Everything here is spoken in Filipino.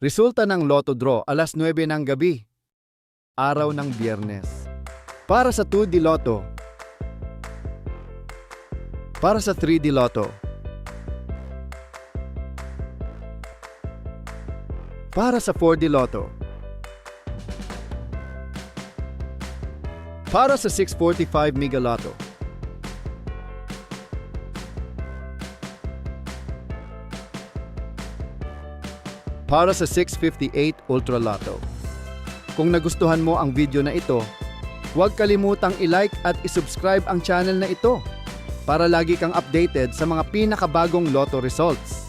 Resulta ng Lotto Draw alas 9 ng gabi, araw ng Biyernes. Para sa 2D Lotto. Para sa 3D Lotto. Para sa 4D Lotto. Para sa 645 Mega Lotto. Para sa 658 Ultra Lotto. Kung nagustuhan mo ang video na ito, huwag kalimutang i-like at i-subscribe ang channel na ito para lagi kang updated sa mga pinakabagong lotto results.